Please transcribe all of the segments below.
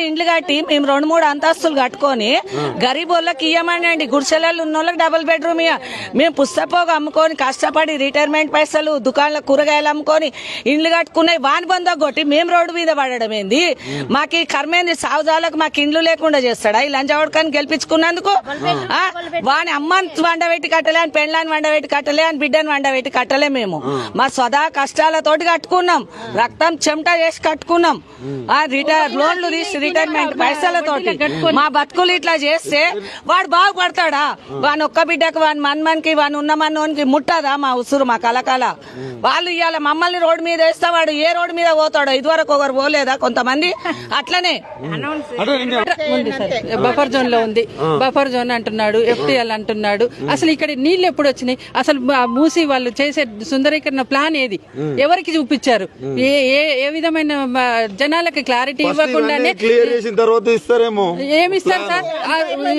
ఇండ్లు కట్టి మేము 2-3 అంతస్తులు కట్టుకొని గరీబోళ్ళకి ఇయ్యమనండి, గుడిసెలలో ఉన్న వాళ్ళకి డబుల్ బెడ్రూమ్ మేము పుస్తపోగా అమ్ముకొని కష్టపడి రిటైర్మెంట్ పైసలు దుకాణంలో కూరగాయలు అమ్ముకొని ఇండ్లు కట్టుకున్నాయి వాని బంధం కొట్టి మేము రోడ్డు మీద పడడం ఏంది? మాకు ఈ కర్మేంది? సావుజాలకు మాకు ఇండ్లు లేకుండా చేస్తాడా ఈ లంచవడకాన్ని గెలిపించుకున్నందుకు? వాని అమ్మని వండబెట్టి కట్టలే అని, పెండ్లాన్ని వండబెట్టి కట్టలే అని, బిడ్డని వండబెట్టి కట్టలే. మేము మా స్వదా కష్టాలతోటి కట్టుకున్నాం, రక్తం చెమట చేసి కట్టుకున్నాం, లోన్లు తీసి రిటైర్మెంట్ పైసలతోటి మా బతుకులు ఇట్లా చేస్తే వాడు బాగుపడతాడా? వాని ఒక్క బిడ్డకు వాని మన్మన్కి వాని ఉన్న మన్నోనికి ముట్టదా మా ఉసురు మా కలకల? వాళ్ళు ఇవాళ మమ్మల్ని రోడ్డు మీద వేస్తా వాడు ఏ రోడ్డు మీద పోతాడో? ఇదివరకు ఒకరు పోలేదా కొంతమంది? అట్లనే బఫర్ జోన్ లో ఉంది, బఫర్ జోన్ అంటున్నాడు, FTL అంటున్నాడు. అసలు ఇక్కడ నీళ్లు ఎప్పుడు వచ్చినాయి? అసలు మూసి వాళ్ళు చేసే సుందరీకరణ ప్లాన్ ఏది? ఎవరికి చూపించారు? ఏ విధమైన జనాలకి క్లారిటీ ఇవ్వకుండానే ఏమిస్తారు సార్?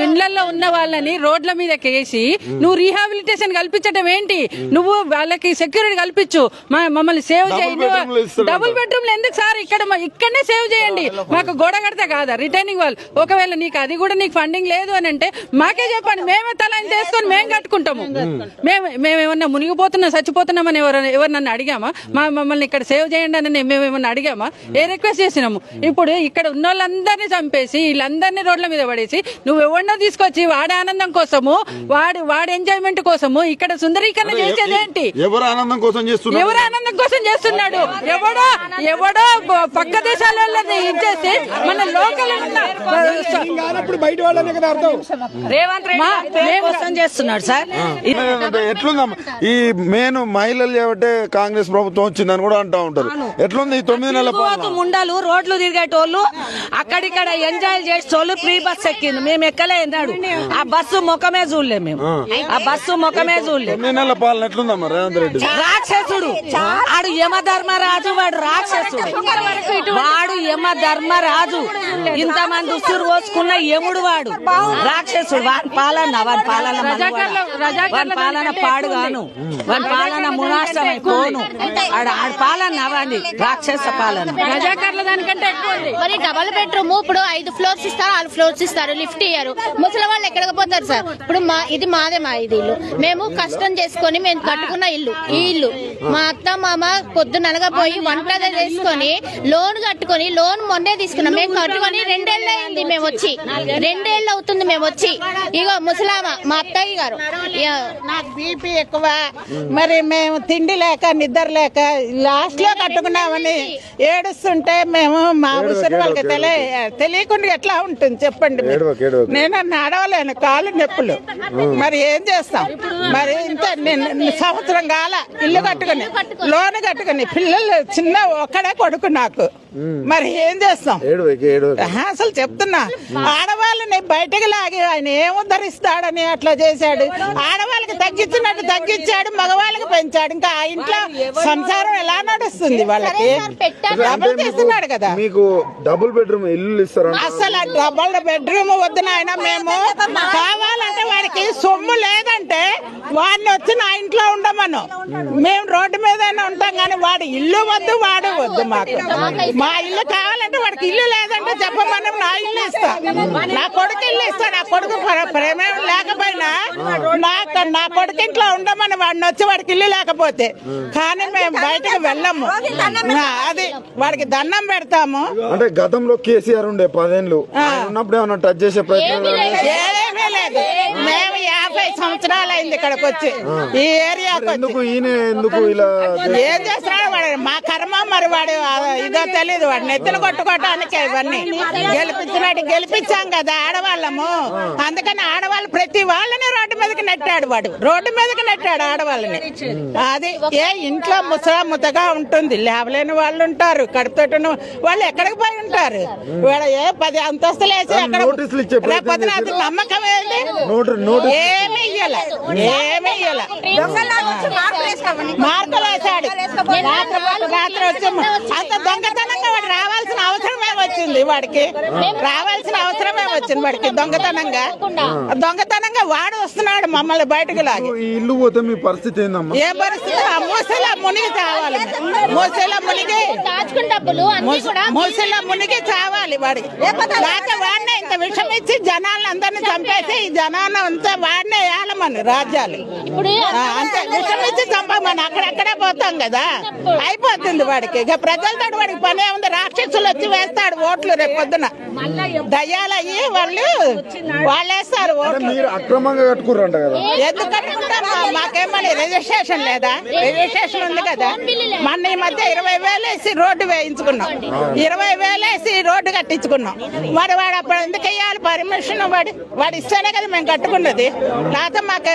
ఇండ్లలో ఉన్న వాళ్ళని రోడ్ల మీద కేసి నువ్వు రీహాబిలిటేషన్ కల్పించడం ఏంటి? నువ్వు వాళ్ళకి సెక్యూరిటీ కల్పించు, మమ్మల్ని సేవ్ చేయండి. డబుల్ బెడ్రూమ్లు ఎందుకు సార్? ఇక్కడనే సేవ్ చేయండి. మాకు గోడ కడితే కాదా రిటైనింగ్ వాళ్ళు? ఒకవేళ నీకు అది కూడా నీకు ఫండింగ్ లేదు అని అంటే మాకే చెప్పండి, మేమే తలని చేసుకొని మేము కట్టుకుంటాము. మేమేమన్నా మునిగిపోతున్నా చచ్చిపోతున్నామని ఎవరినన్నా అడిగామా? మమ్మల్ని ఇక్కడ సేవ్ చేయండి అని మేమేమన్నా అడిగామా? ఏ రిక్వెస్ట్ చేసినాము? ఇప్పుడు ఇక్కడ ఉన్న వాళ్ళందరినీ చంపేసి వీళ్ళందరినీ రోడ్ల మీద పడేసి నువ్వు ఎవరినో తీసుకొచ్చి వాడి ఆనందం కోసము వాడి ఎంజాయ్మెంట్ కోసము ఇక్కడ సుందరీకరణ చేసేది ఏంటి? ఎవరు ఆనందం కోసం చేస్తున్నాడు? ఎవడో పక్క దేశాలలో ఇచ్చేసి మన లోకల్ రేవంత్ రెడ్డి కోసం చేస్తున్నాడు సార్. ఎట్లుందమ్మా ఈ మెయిన్ మహిళలు చేయబట్టే కాంగ్రెస్ ప్రభుత్వం వచ్చిందని కూడా అంటూ ఉంటారు. ఎట్లుంది ఈ 9 నెలల ముండలు రోడ్లు తిరిగేటోళ్ళు అక్కడిక్కడ ఎంజాయ్ చేసేటోళ్ళు ఫ్రీ బస్ ఎక్కింది, మేము ఎక్కలే అన్నాడు. ఆ బస్సు ముఖమే చూడలే, మేము ఆ బస్సు ముఖమే చూడలే. 9 నెలల పాలన ఎట్లుందమ్మా రేవంత్ రెడ్డి? రాక్షసుడు ఆడు, యమధర్మరాజు వాడు, రాక్షసుడు వాడు, యమధర్మరాజు. ఇంతమంది ఉసురు పోసుకున్న యముడు వాడు, రాక్షసుడు. వాని పాలన పాడుగాను, వాని పాలన మునాష్టమై పోను. ఆడ పాలన అవ్వండి రాక్షస పాలన. రజాకార్ల దానికంటే ఎక్కువ. మరి డబల్ బెడ్రూమ్ ఇప్పుడు 5 ఫ్లోర్స్ ఇస్తారు, 6 ఫ్లోర్స్ ఇస్తారు, లిఫ్ట్ ఇయ్యారు. ముసలి వాళ్ళు ఎక్కడికి పోతారు సార్? ఇప్పుడు ఇది మాదే, మా ఇది ఇల్లు, మేము కష్టం చేసుకుని మేము కట్టుకున్న ఇల్లు. ఈ ఇల్లు మా అత్త మామ పొద్దుననగా పోయి వంట చేసుకొని లోన్ కట్టుకొని, లోన్ మొన్నే తీసుకున్నాం. మేము కట్టుకొని 2 ఏళ్ళు అయింది, మేము వచ్చి 2 ఏళ్ళు అవుతుంది మేము వచ్చి. ఇగో ముసలామ మా అత్తయ్య గారు, నాకు బీపీ ఎక్కువ, మరి మేము తిండి లేక నిద్ర లేక లాస్ట్ లో కట్టుకున్నామని ఏడుస్తుంటే మేము మా ఉసురు వాళ్ళకి తెలియకుండా ఎట్లా ఉంటుంది చెప్పండి? నేను నడవలేను, కాళ్ళు నొప్పులు. మరి ఏం చేస్తాం? మరి ఇంత సంవత్సరం కాల ఇల్లు కట్టుకుని, లోన్ కట్టుకుని, పిల్లలు చిన్న ఒక్కడే కొడుకు నాకు. మరి ఏం చేస్తాం? అసలు చెప్తున్నా, ఆడవాళ్ళని బయటకు లాగి ఆయన ఏం ఉద్ధరిస్తాడని అట్లా చేశాడు. ఆడవాళ్ళకి తగ్గించినట్టు తగ్గించాడు, మగవాళ్ళకి పెంచాడు. ఇంకా ఆ ఇంట్లో సంసారం ఎలా నడుస్తుంది? వాళ్ళకి డబుల్ చేస్తున్నాడు కదా. మీకు డబుల్ బెడ్రూమ్ ఇల్లు ఇస్తారు? అసలు డబుల్ బెడ్రూమ్ వద్దు నాయన. మేము కావాలంటే వాడికి సొమ్ము లేదంటే వాడిని వచ్చి నా ఇంట్లో ఉండమను, మేము రోడ్డు మీదనే ఉంటాం. కానీ వాడు ఇల్లు వద్దు, వాడు వద్దు. మాకు మా ఇల్లు కావాలంటే వాడికి ఇల్లు లేదంటే చెప్పమని నా ఇల్లు ఇస్తా, నా కొడుకు ఇల్లు ఇస్తా. నా కొడుకు ప్రేమేం లేకపోయినా నా కొడుకు ఇంట్లో ఉండమని వాడిని వచ్చి వాడికి ఇల్లు లేకపోతే. కానీ మేము బయటకు వెళ్ళము, అది వాడికి దండం పెడతాము. అంటే గతంలో కేసీఆర్ ఉండే 10 ఏళ్ళు ఉన్నప్పుడు ఏమన్నా టచ్ చేసే ప్రయత్నం? ఏమీ లేదు. మేము 50 సంవత్సరాలు అయింది ఇక్కడికి వచ్చి ఈ ఏరియాకి. ఎందుకు ఇలా ఏం చేస్తున్నాడు వాడు? మా కర్మ. మరి వాడు ఇదో తెలీదు, వాడు నెత్తులు కొట్టుకోవటానికి ఇవన్నీ గెలిపించాం కదా ఆడవాళ్ళము. అందుకని ఆడవాళ్ళు ప్రతి వాళ్ళని రోడ్డు మీదకి నెట్టాడు వాడు, రోడ్డు మీదకి నెట్టాడు ఆడవాళ్ళని. అది ఏ ఇంట్లో ముసగా ఉంటుంది, లేవలేని వాళ్ళు ఉంటారు, కడుపుతోటి వాళ్ళు ఎక్కడికి పోయి ఉంటారు. వాడు ఏ 10 అంతస్తులు వేసి ఎక్కడ నమ్మకం ఏంటి? ఏమి ఏమీ ఇయ్యాల మార్కులు వేసాడు రాత్రి వచ్చి అంత దొంగతనంగా వాడు రావాల్సిన అవసరమే వచ్చింది వాడికి దొంగతనంగా వాడు వస్తున్నాడు మమ్మల్ని బయటకు లాగి. ఈ ఇల్లు పోతే మీ పరిస్థితి ఏందమ్మా? ఏ పరిస్థితి మూసలా మునిగి చావాలి మూసలా మునిగి చావాలి వాడికి. లేక వాడినే ఇంత విషం ఇచ్చి జనాలను అందరినీ చంపేసి ఈ జనాన్ని అంతా వాడినే వేయాలమని రాజ్యాలు అంతే విషం ఇచ్చి చంపమని అక్కడెక్కడే పోతాం కదా అయిపోతుంది వాడికి. ఇక ప్రజలతో వాడికి పనే ఉంది. రాక్షసులు వచ్చి వేస్తాడు ఓట్లు రేపు పొద్దున దయ్యాలయ్యి వాళ్ళు వేస్తారు ఓట్లు. మీరు అక్రమంగా కట్టుకుర్రంట కదా? ఎందుకు కట్టుకుంటాం? మాకేమని రిజిస్ట్రేషన్ లేదా? రిజిస్ట్రేషన్ ఉంది కదా. మొన్న ఈ మధ్య 20,000 వేసి రోడ్డు వేయించుకున్నాం. 20,000 వేసి రోడ్డు కట్టించుకున్నాం. వాడు అప్పుడు ఎందుకు వేయాలి పర్మిషన్? వాడు ఇస్తేనే కదా మేము కట్టుకున్నది. లేకపోతే మాకు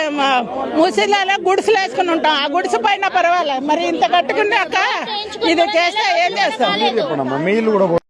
ముసిలలో గుడిసెలు వేసుకుని ఉంటాం. ఆ గుడిసె పైన పర్వాలేదు. మరి ఇంత కట్టుకున్నాక ఇది చేస్తే ఏం చేస్తాం? మీ ఇల్లు కూడా